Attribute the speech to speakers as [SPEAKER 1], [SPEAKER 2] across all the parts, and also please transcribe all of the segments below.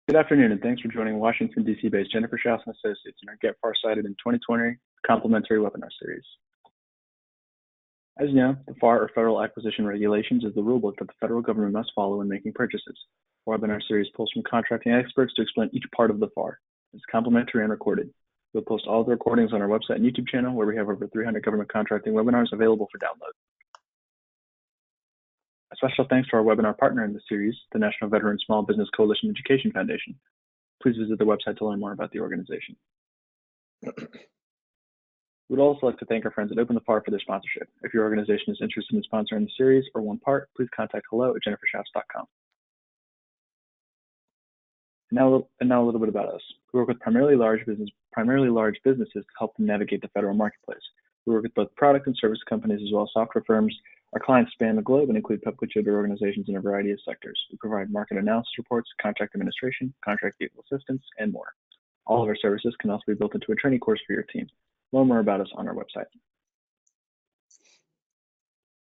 [SPEAKER 1] Good afternoon, and thanks for joining Washington, D.C.-based Jennifer Schaus & Associates in our Get Farsighted in 2020 complimentary webinar series. As you know, the FAR, or Federal Acquisition Regulations, is the rulebook that the federal government must follow when making purchases. The webinar series pulls from contracting experts to explain each part of the FAR. It's complimentary and recorded. We'll post all the recordings on our website and YouTube channel, where we have over 300 government contracting webinars available for download. A special thanks to our webinar partner in the series, the National Veteran Small Business Coalition Education Foundation. Please visit the website to learn more about the organization. We'd also like to thank our friends at Open the FAR for their sponsorship. If your organization is interested in sponsoring the series or one part, please contact hello@jenniferschaus.com. Now a little bit about us. We work with primarily large businesses to help them navigate the federal marketplace. We work with both product and service companies as well as software firms. Our clients span the globe and include publicly traded organizations in a variety of sectors. We provide market analysis reports, contract administration, contract vehicle assistance, and more. All of our services can also be built into a training course for your team. Learn more about us on our website.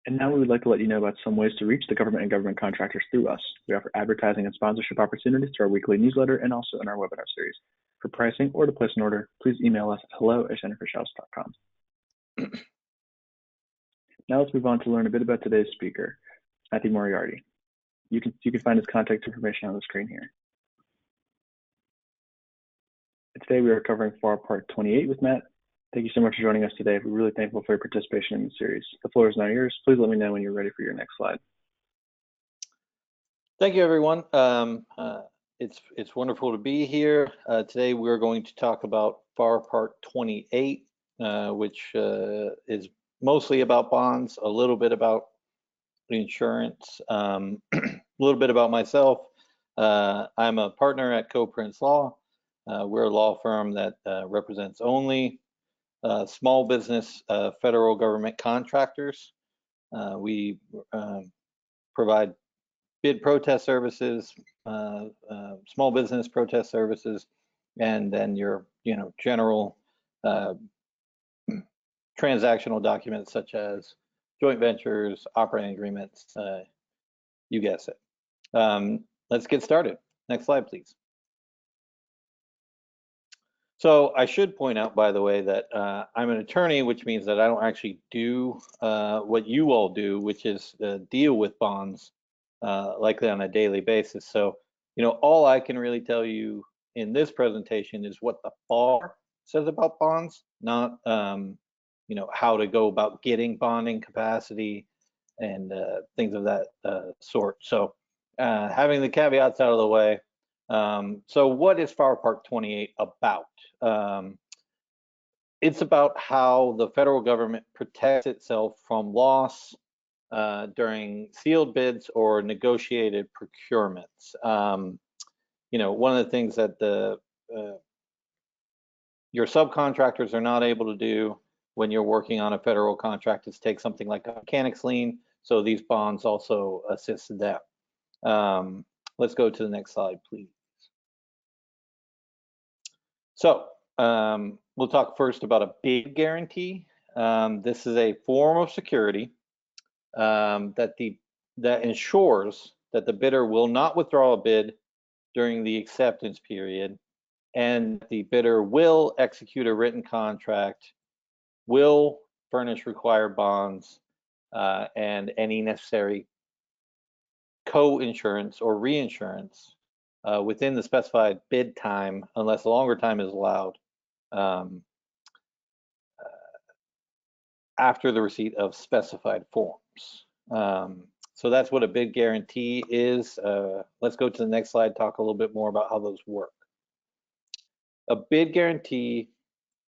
[SPEAKER 1] And now we would like to let you know about some ways to reach the government and government contractors through us. We offer advertising and sponsorship opportunities through our weekly newsletter and also in our webinar series. For pricing or to place an order, please email us at hello@jenniferschaus.com. Now let's move on to learn a bit about today's speaker, Matthew Moriarty. You can find his contact information on the screen here. And today we are covering FAR Part 28 with Matt. Thank you so much for joining us today. We're really thankful for your participation in the series. The floor is now yours. Please let me know when you're ready for your next slide.
[SPEAKER 2] Thank you, everyone. It's wonderful to be here. Today we're going to talk about FAR Part 28, which is mostly about bonds, a little bit about insurance, a little bit about myself. I'm a partner at Co-Prince Law. We're a law firm that represents only small business federal government contractors. We provide bid protest services, small business protest services, and then your general transactional documents such as joint ventures, operating agreements, you guess it. Let's get started. Next slide, please. So I should point out, by the way, that I'm an attorney, which means that I don't actually do what you all do, which is deal with bonds likely on a daily basis. So, all I can really tell you in this presentation is what the FAR says about bonds, not how to go about getting bonding capacity and things of that sort. So having the caveats out of the way, so what is FAR Part 28 about? It's about how the federal government protects itself from loss during sealed bids or negotiated procurements. One of the things that your subcontractors are not able to do when you're working on a federal contract is take something like a mechanics lien. So these bonds also assist them. Let's go to the next slide, please. So we'll talk first about a bid guarantee. This is a form of security that ensures that the bidder will not withdraw a bid during the acceptance period, and the bidder will execute a written contract, will furnish required bonds, and any necessary co-insurance or reinsurance within the specified bid time, unless a longer time is allowed, after the receipt of specified forms. So that's what a bid guarantee is. Let's go to the next slide, talk a little bit more about how those work. A bid guarantee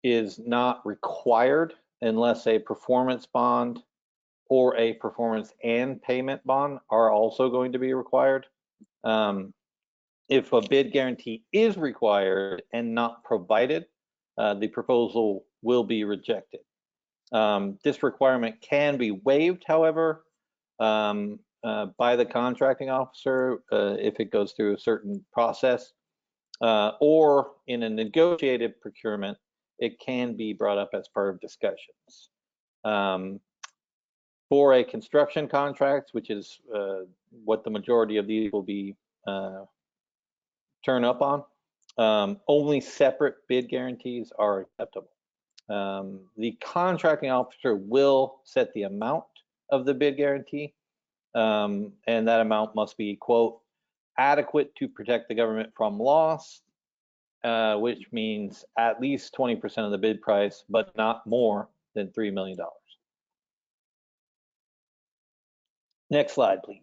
[SPEAKER 2] is not required unless a performance bond or a performance and payment bond are also going to be required. If a bid guarantee is required and not provided, the proposal will be rejected. This requirement can be waived, however, by the contracting officer if it goes through a certain process, or in a negotiated procurement, it can be brought up as part of discussions. For a construction contract, which is what the majority of these will be turn up on. Only separate bid guarantees are acceptable. The contracting officer will set the amount of the bid guarantee, and that amount must be, quote, adequate to protect the government from loss, which means at least 20% of the bid price, but not more than $3 million. Next slide, please.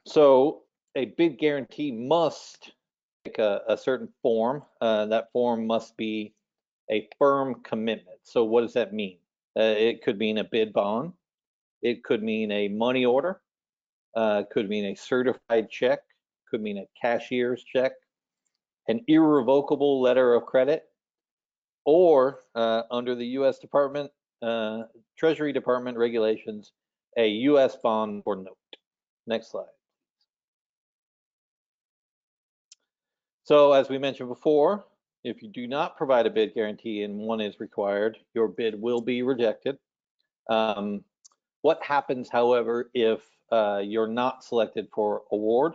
[SPEAKER 2] So a bid guarantee must take a certain form. That form must be a firm commitment. So what does that mean? It could mean a bid bond. It could mean a money order. Could mean a certified check. Could mean a cashier's check. An irrevocable letter of credit. Or under the U.S. Treasury Department regulations, a U.S. bond or note. Next slide. So as we mentioned before, if you do not provide a bid guarantee and one is required, your bid will be rejected. What happens, however, if you're not selected for award?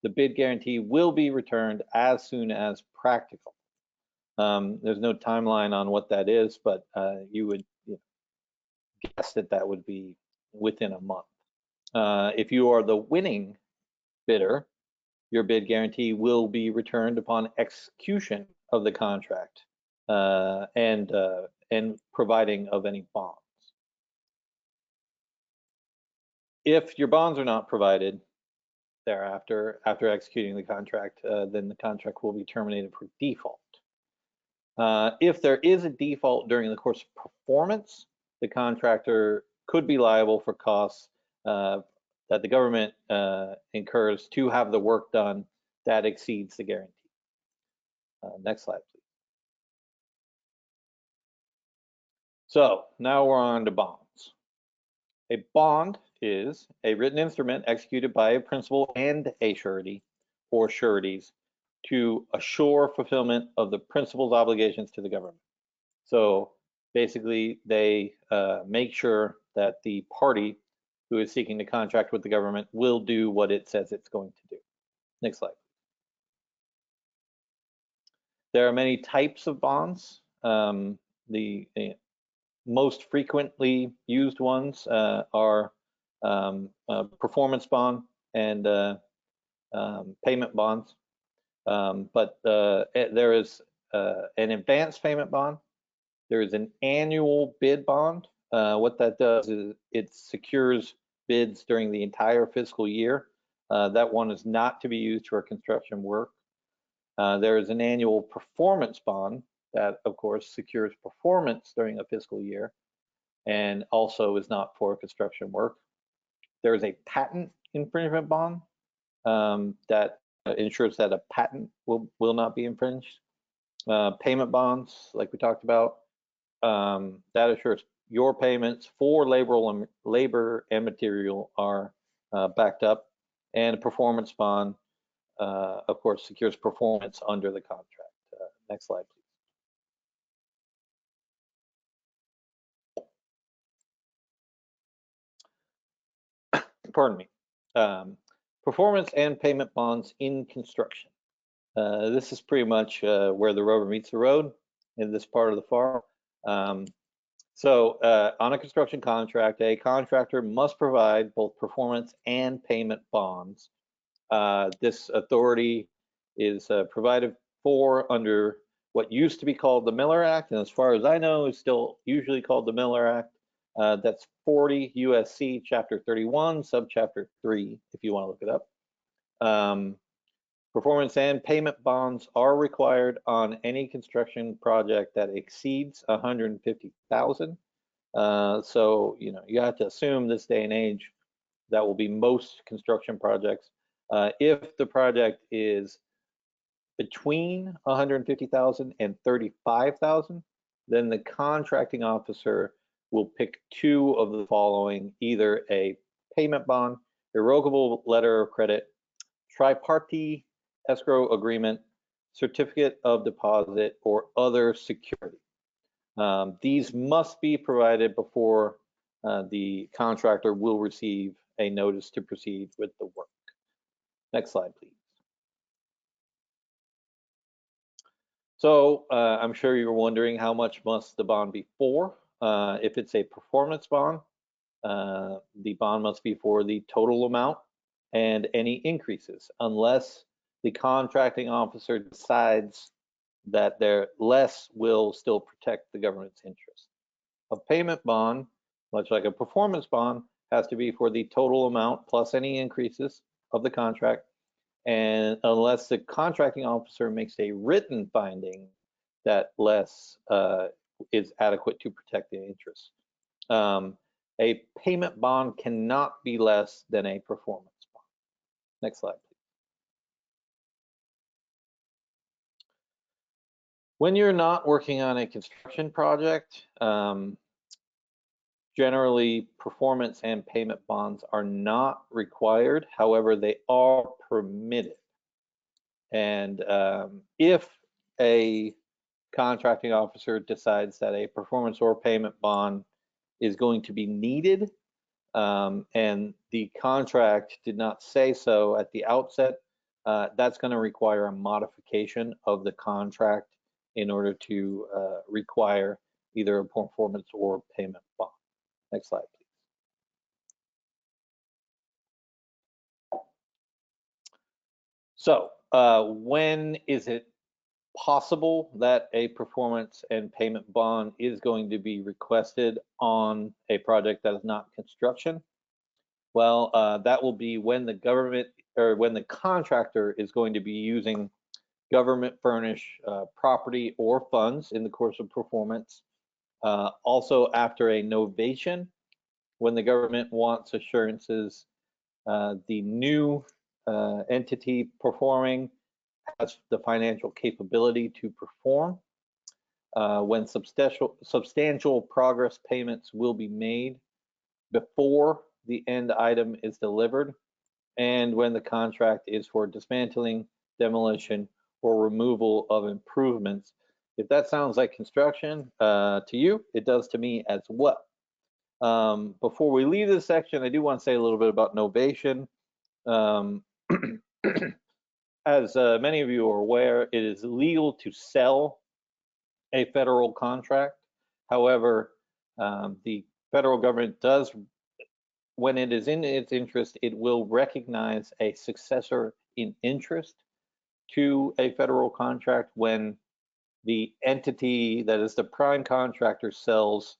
[SPEAKER 2] The bid guarantee will be returned as soon as practical. There's no timeline on what that is, but you would guess that that would be within a month. If you are the winning bidder, your bid guarantee will be returned upon execution of the contract and providing of any bonds. If your bonds are not provided thereafter, after executing the contract, then the contract will be terminated for default. If there is a default during the course of performance, the contractor could be liable for costs that the government incurs to have the work done that exceeds the guarantee. Next slide, please. So now we're on to bonds. A bond is a written instrument executed by a principal and a surety or sureties to assure fulfillment of the principal's obligations to the government. So basically, they make sure that the party who is seeking to contract with the government will do what it says it's going to do. Next slide. There are many types of bonds. The most frequently used ones are performance bond and payment bonds. But there is an advance payment bond. There is an annual bid bond. What that does is it secures bids during the entire fiscal year. That one is not to be used for construction work. There is an annual performance bond that, of course, secures performance during a fiscal year and also is not for construction work. There is a patent infringement bond that ensures that a patent will not be infringed. Payment bonds, like we talked about, that assures your payments for labor and material are backed up. And a performance bond, of course, secures performance under the contract. Next slide, please. Pardon me. Performance and payment bonds in construction. This is pretty much where the rubber meets the road in this part of the FAR. So on a construction contract, a contractor must provide both performance and payment bonds. This authority is provided for under what used to be called the Miller Act, and as far as I know, is still usually called the Miller Act. That's 40 USC Chapter 31, Subchapter 3, if you want to look it up. Performance and payment bonds are required on any construction project that exceeds 150,000. So you have to assume this day and age that will be most construction projects. If the project is between 150,000 and 35,000, then the contracting officer will pick two of the following: either a payment bond, irrevocable letter of credit, tripartite escrow agreement, certificate of deposit, or other security. These must be provided before the contractor will receive a notice to proceed with the work. Next slide, please. So I'm sure you're wondering, how much must the bond be for? If it's a performance bond, the bond must be for the total amount and any increases, unless the contracting officer decides that their less will still protect the government's interest. A payment bond, much like a performance bond, has to be for the total amount plus any increases of the contract, and unless the contracting officer makes a written finding that less is adequate to protect the interest. A payment bond cannot be less than a performance bond. Next slide, please. When you're not working on a construction project, generally performance and payment bonds are not required. However, they are permitted. And if a contracting officer decides that a performance or payment bond is going to be needed, and the contract did not say so at the outset, that's going to require a modification of the contract in order to require either a performance or payment bond. Next slide, please. So when is it possible that a performance and payment bond is going to be requested on a project that is not construction? Well, that will be when the government, or when the contractor is going to be using government furnished property or funds in the course of performance. Also after a novation, when the government wants assurances the new entity performing has the financial capability to perform, when substantial progress payments will be made before the end item is delivered, and when the contract is for dismantling, demolition, or removal of improvements. If that sounds like construction to you, it does to me as well. Before we leave this section, I do want to say a little bit about novation. As many of you are aware, it is legal to sell a federal contract. However, the federal government does, when it is in its interest, it will recognize a successor in interest to a federal contract when the entity that is the prime contractor sells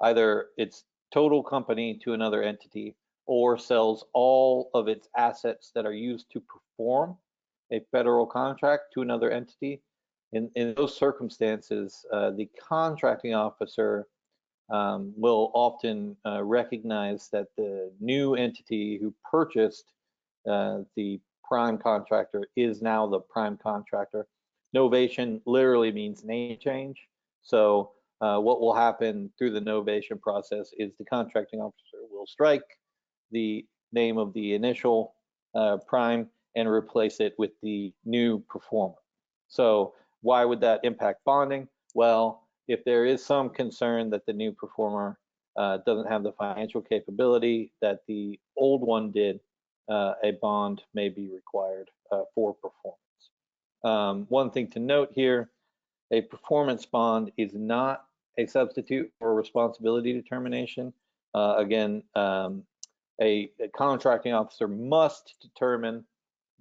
[SPEAKER 2] either its total company to another entity or sells all of its assets that are used to perform a federal contract to another entity. In those circumstances, the contracting officer will often recognize that the new entity who purchased the prime contractor is now the prime contractor. Novation literally means name change. So what will happen through the novation process is the contracting officer will strike the name of the initial prime and replace it with the new performer. So why would that impact bonding? Well, if there is some concern that the new performer doesn't have the financial capability that the old one did, a bond may be required for performance. One thing to note here, a performance bond is not a substitute for responsibility determination. Again, a contracting officer must determine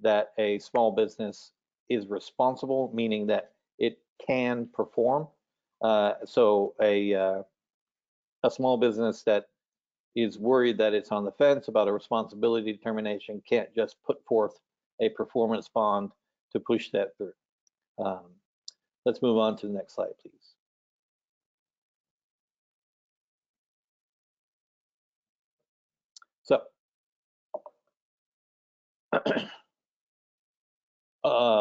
[SPEAKER 2] that a small business is responsible, meaning that it can perform. So a small business that is worried that it's on the fence about a responsibility determination can't just put forth a performance bond to push that through. Let's move on to the next slide, please. So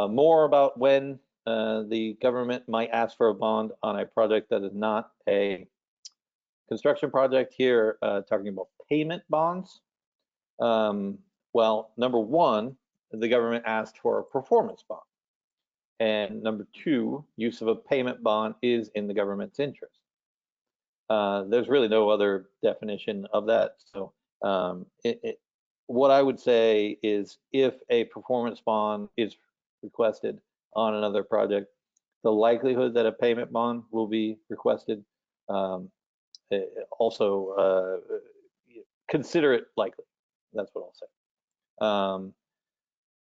[SPEAKER 2] more about when the government might ask for a bond on a project that is not a construction project. Here, talking about payment bonds. Well, number one, the government asked for a performance bond. And number two, use of a payment bond is in the government's interest. There's really no other definition of that. So what I would say is if a performance bond is requested on another project, the likelihood that a payment bond will be requested, also consider it likely. That's what I'll say.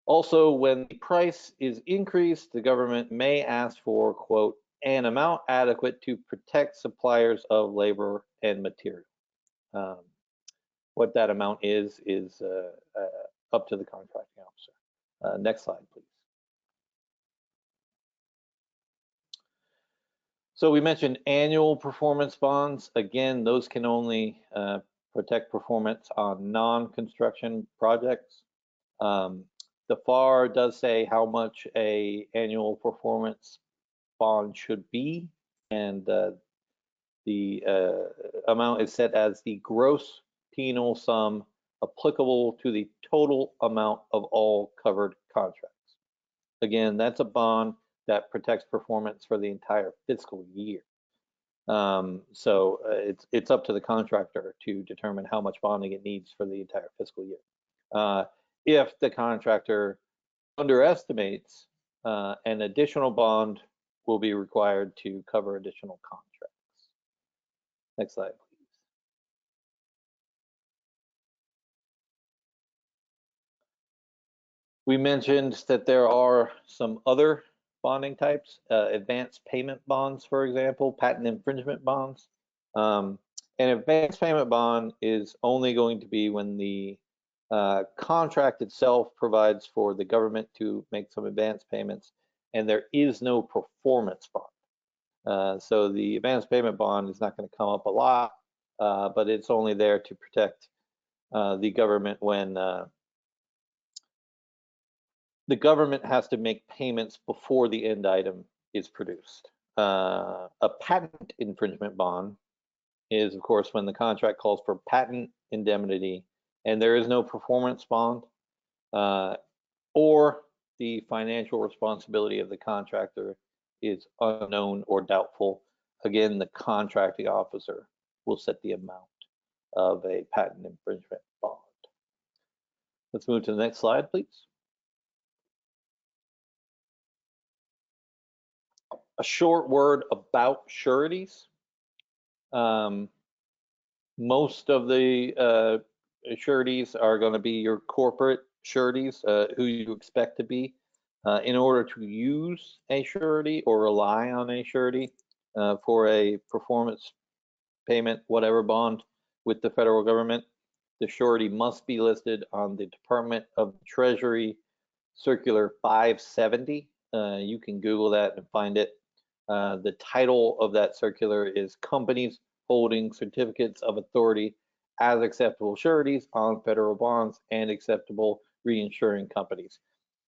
[SPEAKER 2] Also, when the price is increased, the government may ask for, quote, an amount adequate to protect suppliers of labor and material. What that amount is up to the contracting officer. Next slide, please. So we mentioned annual performance bonds. Again, those can only protect performance on non-construction projects. The FAR does say how much an annual performance bond should be, and the amount is set as the gross penal sum applicable to the total amount of all covered contracts. Again, that's a bond that protects performance for the entire fiscal year. So it's up to the contractor to determine how much bonding it needs for the entire fiscal year. If the contractor underestimates, an additional bond will be required to cover additional contracts. Next slide, please. We mentioned that there are some other bonding types, advanced payment bonds, for example, patent infringement bonds. An advanced payment bond is only going to be when the contract itself provides for the government to make some advance payments, and there is no performance bond. So the advance payment bond is not going to come up a lot, but it's only there to protect the government when the government has to make payments before the end item is produced. A patent infringement bond is, of course, when the contract calls for patent indemnity and there is no performance bond, or the financial responsibility of the contractor is unknown or doubtful. Again, the contracting officer will set the amount of a patent infringement bond. Let's move to the next slide, please. A short word about sureties. Most of the sureties are going to be your corporate sureties, who you expect to be. In order to use a surety or rely on a surety for a performance payment, whatever bond with the federal government, the surety must be listed on the Department of Treasury Circular 570. You can Google that and find it. The title of that circular is Companies Holding Certificates of Authority as Acceptable Sureties on Federal Bonds and Acceptable Reinsuring Companies.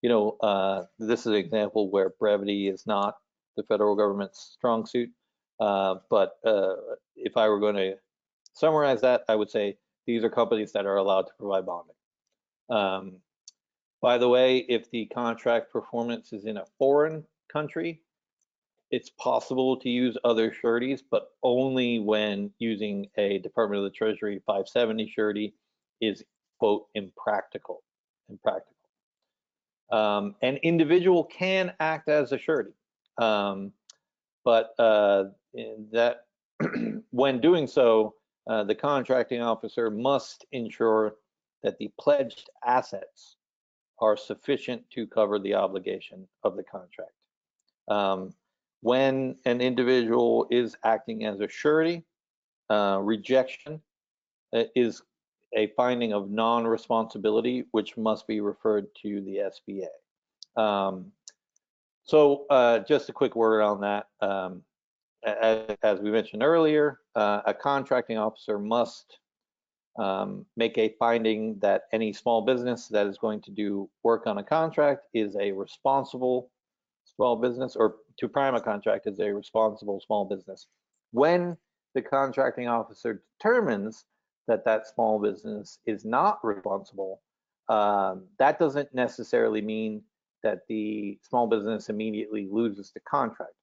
[SPEAKER 2] You know, this is an example where brevity is not the federal government's strong suit. But if I were going to summarize that, I would say these are companies that are allowed to provide bonding. By the way, if the contract performance is in a foreign country, it's possible to use other sureties, but only when using a Department of the Treasury 570 surety is, quote, impractical. An individual can act as a surety, but that when doing so, the contracting officer must ensure that the pledged assets are sufficient to cover the obligation of the contract. When an individual is acting as a surety, rejection is a finding of non-responsibility, which must be referred to the SBA. So just a quick word on that. As we mentioned earlier, a contracting officer must make a finding that any small business that is going to do work on a contract is a responsible small business, or to prime a contract is a responsible small business. When the contracting officer determines that that small business is not responsible, that doesn't necessarily mean that the small business immediately loses the contract.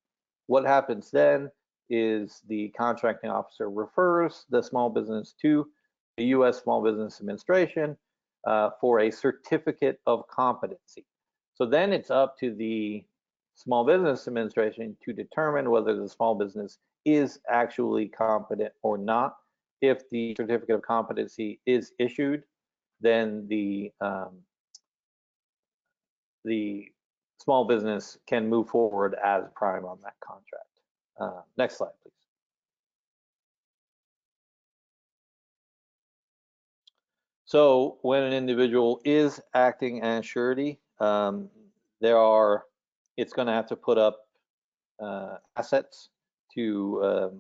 [SPEAKER 2] What happens then is the contracting officer refers the small business to the U.S. Small Business Administration for a certificate of competency. So then it's up to the Small Business Administration to determine whether the small business is actually competent or not. If the certificate of competency is issued, then the small business can move forward as prime on that contract. Next slide, please. So when an individual is acting as surety, it's going to have to put up assets to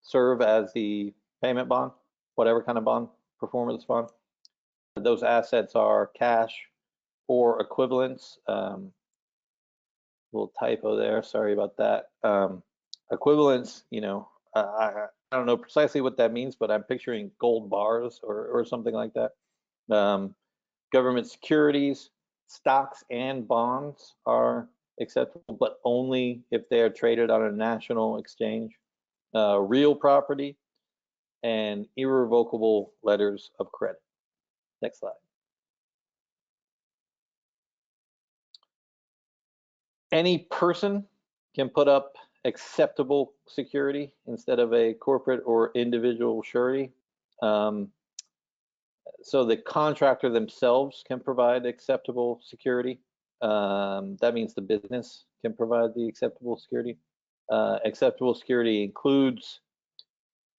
[SPEAKER 2] serve as the payment bond, whatever kind of bond, performance bond. Those assets are cash or equivalents. Little typo there, sorry about that. Equivalents, I don't know precisely what that means, but I'm picturing gold bars or something like that. Government securities, stocks and bonds are acceptable, but only if they are traded on a national exchange. Real property and irrevocable letters of credit. Next slide. Any person can put up acceptable security instead of a corporate or individual surety. So the contractor themselves can provide acceptable security. That means the business can provide the acceptable security. Acceptable security includes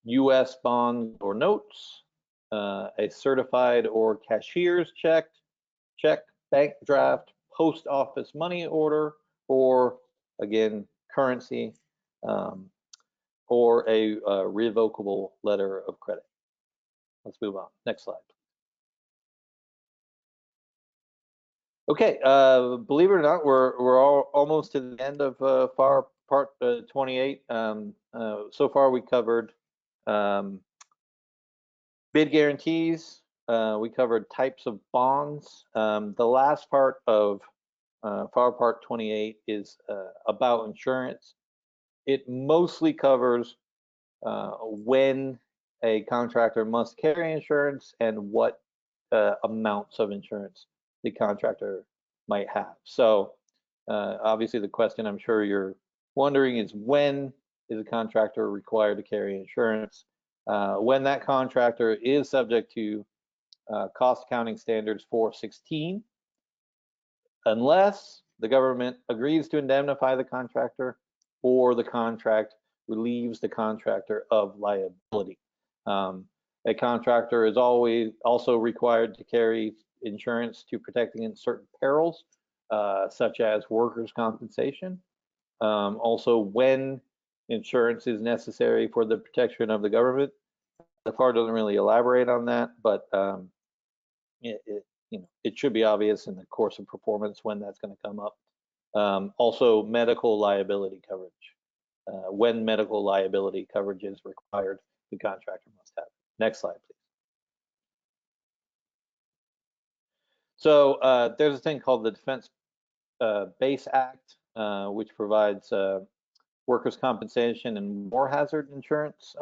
[SPEAKER 2] U.S. bonds or notes, a certified or cashier's check, bank draft, post office money order, or again, currency, or a revocable letter of credit. Let's move on. Next slide. Okay, believe it or not, we're all almost to the end of FAR Part 28. So far, we covered bid guarantees. We covered types of bonds. The last part of FAR Part 28 is about insurance. It mostly covers when a contractor must carry insurance and what amounts of insurance the contractor might have. So obviously the question I'm sure you're wondering is, when is a contractor required to carry insurance? When that contractor is subject to cost accounting standards 416, unless the government agrees to indemnify the contractor or the contract relieves the contractor of liability. A contractor is always also required to carry insurance to protect against certain perils, such as workers' compensation. Also, when insurance is necessary for the protection of the government. The FAR doesn't really elaborate on that, but it should be obvious in the course of performance when that's going to come up. Also, medical liability coverage. When medical liability coverage is required, the contractor must have it. Next slide, please. So there's a thing called the Defense Base Act, which provides workers' compensation and war hazard insurance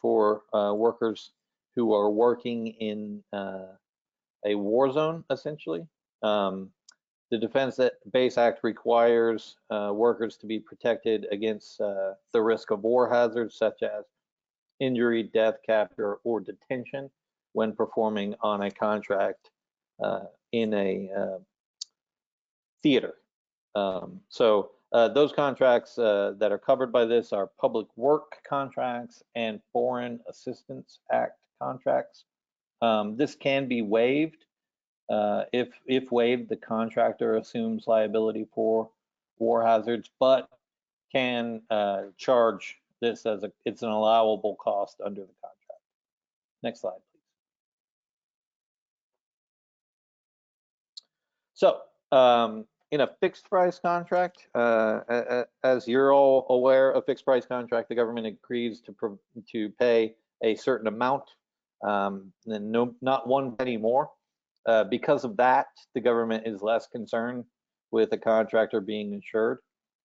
[SPEAKER 2] for workers who are working in a war zone, essentially. The Defense Base Act requires workers to be protected against the risk of war hazards such as injury, death, capture, or detention when performing on a contract in a theater. So those contracts that are covered by this are public work contracts and Foreign Assistance Act contracts. This can be waived. If waived, the contractor assumes liability for war hazards, but can charge this as it's an allowable cost under the contract. Next slide, please. So in a fixed price contract, as you're all aware, a fixed price contract, the government agrees to pay a certain amount, and not one penny more. Because of that, the government is less concerned with a contractor being insured.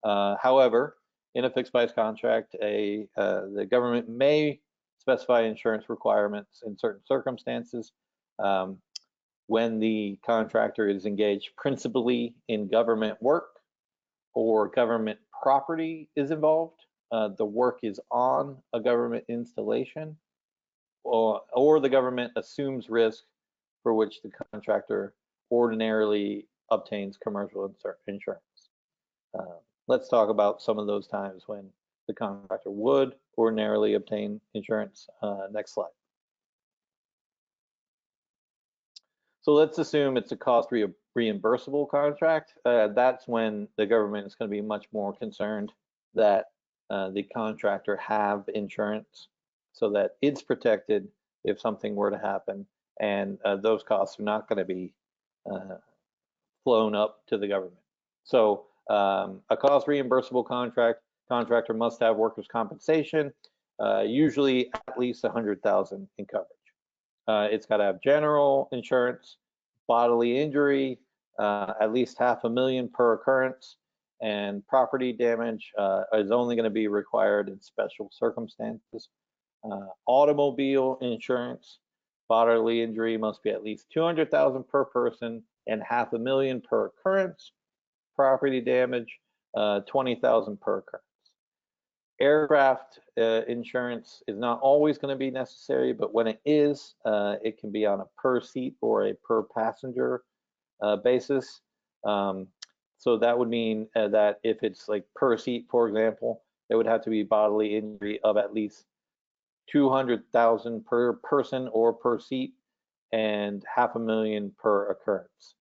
[SPEAKER 2] However, in a fixed price contract, the government may specify insurance requirements in certain circumstances. When the contractor is engaged principally in government work or government property is involved, the work is on a government installation, or the government assumes risk for which the contractor ordinarily obtains commercial insurance. Let's talk about some of those times when the contractor would ordinarily obtain insurance. Next slide. So let's assume it's a cost reimbursable contract. That's when the government is going to be much more concerned that the contractor have insurance so that it's protected if something were to happen, and those costs are not going to be flown up to the government. So a cost reimbursable contractor must have workers' compensation, usually at least $100,000 in coverage. It's got to have general insurance, bodily injury, at least $500,000 per occurrence, and property damage is only going to be required in special circumstances. Automobile insurance, bodily injury must be at least $200,000 per person and $500,000 per occurrence. Property damage, $20,000 per occurrence. Aircraft insurance is not always going to be necessary, but when it is, it can be on a per seat or a per passenger basis. So that would mean that if it's like per seat, for example, there would have to be bodily injury of at least $200,000 per person or per seat and $500,000 per occurrence.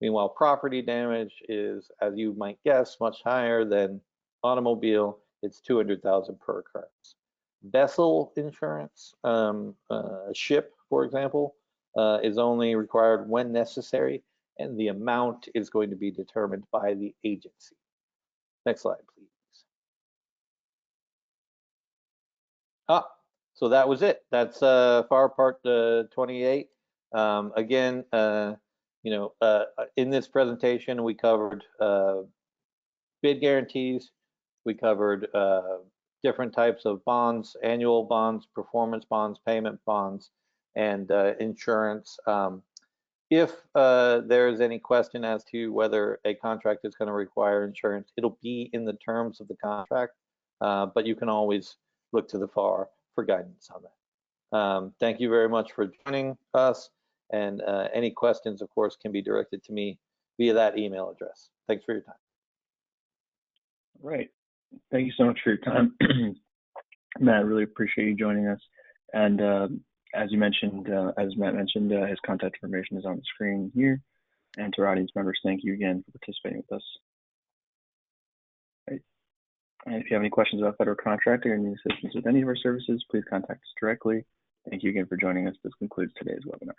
[SPEAKER 2] Meanwhile, property damage is, as you might guess, much higher than automobile. It's $200,000 per occurrence. Vessel insurance, a ship, for example, is only required when necessary, and the amount is going to be determined by the agency. Next slide, please. So that was it. That's FAR Part 28. Again, in this presentation, we covered bid guarantees. We covered different types of bonds, annual bonds, performance bonds, payment bonds, and insurance. If there's any question as to whether a contract is going to require insurance, it'll be in the terms of the contract, but you can always look to the FAR for guidance on that. Thank you very much for joining us, and any questions, of course, can be directed to me via that email address. Thanks for your time.
[SPEAKER 1] Right. Thank you so much for your time. Matt, I really appreciate you joining us. And as you mentioned, as Matt mentioned, his contact information is on the screen here. And to our audience members, thank you again for participating with us. Right. And if you have any questions about federal contracting or need assistance with any of our services, please contact us directly. Thank you again for joining us. This concludes today's webinar.